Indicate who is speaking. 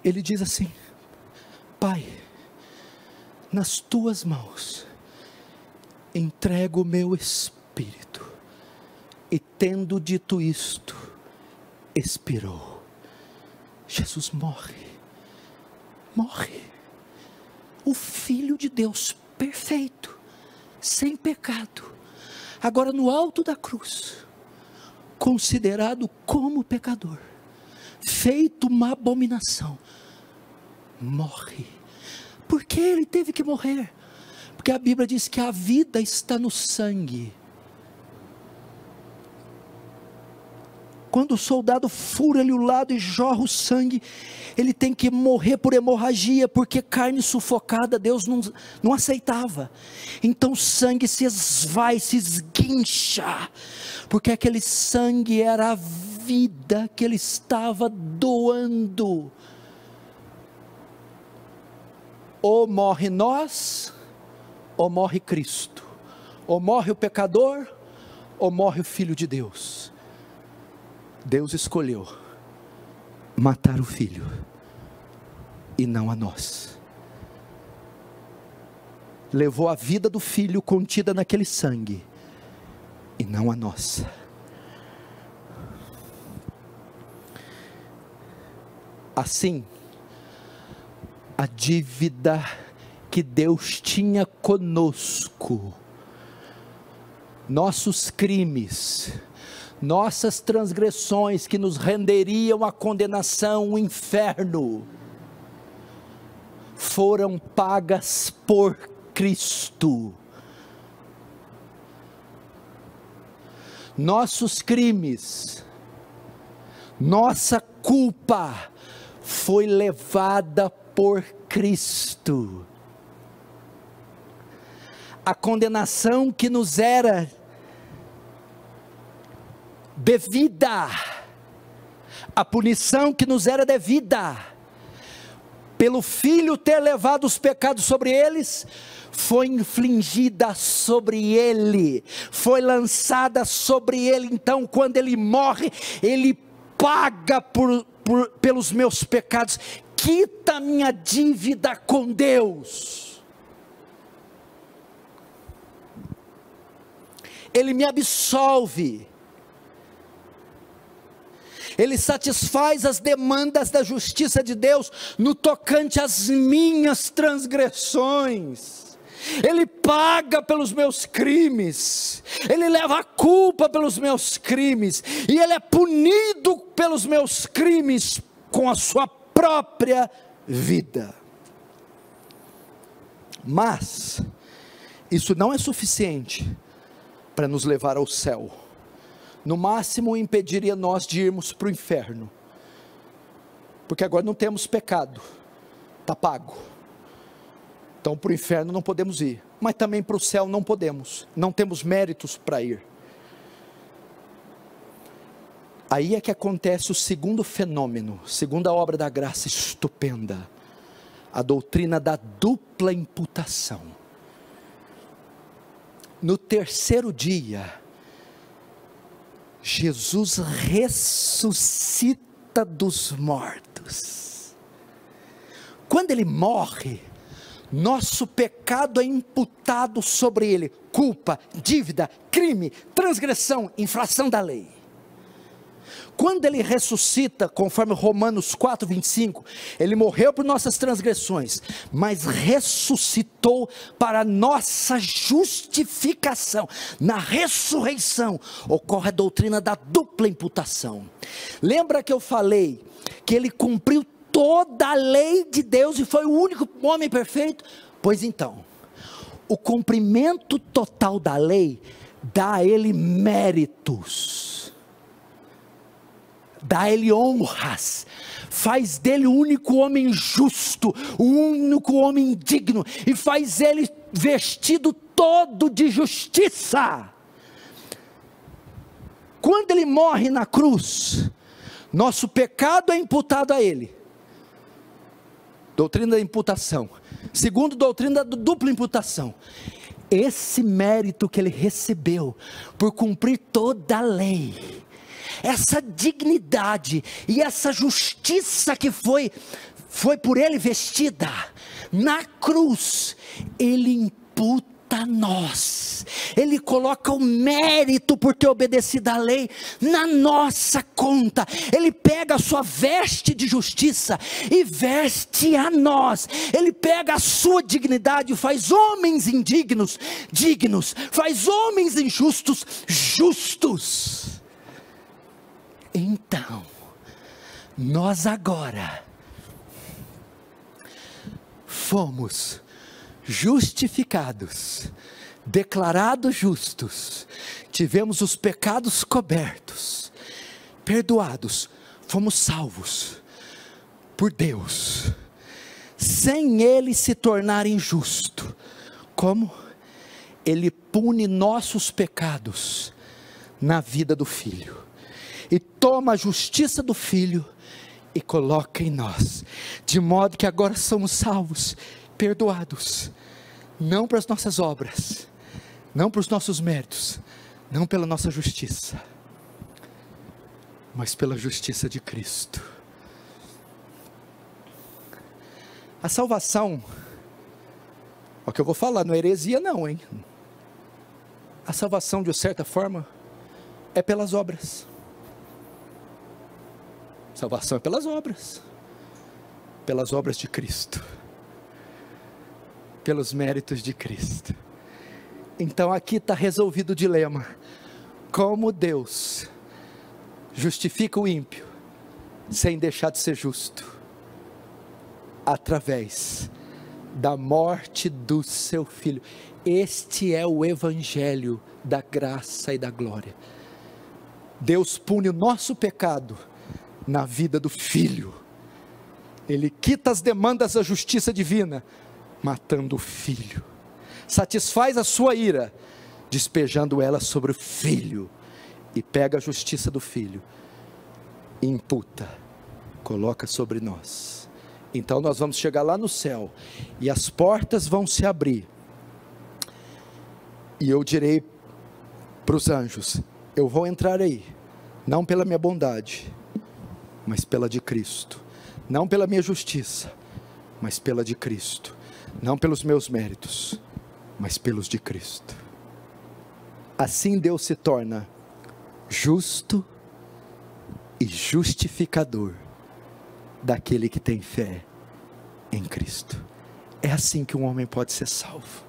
Speaker 1: ele diz assim: Pai, nas tuas mãos entrego o meu espírito. E tendo dito isto, expirou. Jesus morre. O Filho de Deus perfeito, sem pecado, agora no alto da cruz, considerado como pecador, feito uma abominação, morre. Por que ele teve que morrer? Porque a Bíblia diz que a vida está no sangue. Quando o soldado fura-lhe o lado e jorra o sangue, ele tem que morrer por hemorragia, porque carne sufocada Deus não aceitava. Então o sangue se esvai, se esguincha, porque aquele sangue era a vida que ele estava doando. Ou morre nós, ou morre Cristo. Ou morre o pecador, ou morre o Filho de Deus. Deus escolheu matar o Filho, e não a nós. Levou a vida do Filho contida naquele sangue, e não a nossa. Assim, a dívida que Deus tinha conosco, nossos crimes, nossas transgressões que nos renderiam à condenação, o inferno, foram pagas por Cristo. Nossos crimes, nossa culpa foi levada por Cristo. A condenação que nos era devida, a punição que nos era devida, pelo Filho ter levado os pecados sobre eles, foi infligida sobre ele, foi lançada sobre ele. Então quando ele morre, ele paga pelos meus pecados, quita a minha dívida com Deus, ele me absolve, ele satisfaz as demandas da justiça de Deus no tocante às minhas transgressões. Ele paga pelos meus crimes, ele leva a culpa pelos meus crimes, e ele é punido pelos meus crimes com a sua própria vida. Mas isso não é suficiente para nos levar ao céu. No máximo impediria nós de irmos para o inferno, porque agora não temos pecado, está pago. Então para o inferno não podemos ir, mas também para o céu não podemos, não temos méritos para ir. Aí é que acontece o segundo fenômeno, segunda obra da graça estupenda, a doutrina da dupla imputação. No terceiro dia, Jesus ressuscita dos mortos. Quando ele morre, nosso pecado é imputado sobre ele, culpa, dívida, crime, transgressão, infração da lei. Quando ele ressuscita, conforme Romanos 4:25, ele morreu por nossas transgressões, mas ressuscitou para nossa justificação. Na ressurreição ocorre a doutrina da dupla imputação. Lembra que eu falei que ele cumpriu toda a lei de Deus e foi o único homem perfeito? Pois então, o cumprimento total da lei dá a ele méritos, dá a ele honras, faz dele o único homem justo, o único homem digno, e faz ele vestido todo de justiça. Quando ele morre na cruz, nosso pecado é imputado a ele. Doutrina da imputação. Segundo, doutrina da dupla imputação. Esse mérito que ele recebeu por cumprir toda a lei, essa dignidade e essa justiça que foi por ele vestida, na cruz, ele imputa a nós, ele coloca o mérito por ter obedecido à lei na nossa conta, ele pega a sua veste de justiça e veste a nós, ele pega a sua dignidade e faz homens indignos, dignos, faz homens injustos, justos. Então, nós agora fomos justificados, declarados justos, tivemos os pecados cobertos, perdoados, fomos salvos por Deus, sem Ele se tornar injusto. Como? Ele pune nossos pecados na vida do Filho, e toma a justiça do Filho e coloca em nós, de modo que agora somos salvos, perdoados, não para as nossas obras, não para os nossos méritos, não pela nossa justiça, mas pela justiça de Cristo. A salvação, o que eu vou falar, não é heresia não, hein? A salvação, de certa forma, é pelas obras. Salvação é pelas obras de Cristo, pelos méritos de Cristo. Então aqui está resolvido o dilema: como Deus justifica o ímpio sem deixar de ser justo? Através da morte do seu Filho. Este é o evangelho da graça e da glória. Deus pune o nosso pecado na vida do Filho. Ele quita as demandas da justiça divina, matando o Filho, satisfaz a sua ira, despejando ela sobre o Filho, e pega a justiça do Filho, e imputa, coloca sobre nós. Então nós vamos chegar lá no céu, e as portas vão se abrir, e eu direi para os anjos: eu vou entrar aí, não pela minha bondade, mas pela de Cristo, não pela minha justiça, mas pela de Cristo, não pelos meus méritos, mas pelos de Cristo. Assim Deus se torna justo e justificador daquele que tem fé em Cristo. É assim que um homem pode ser salvo.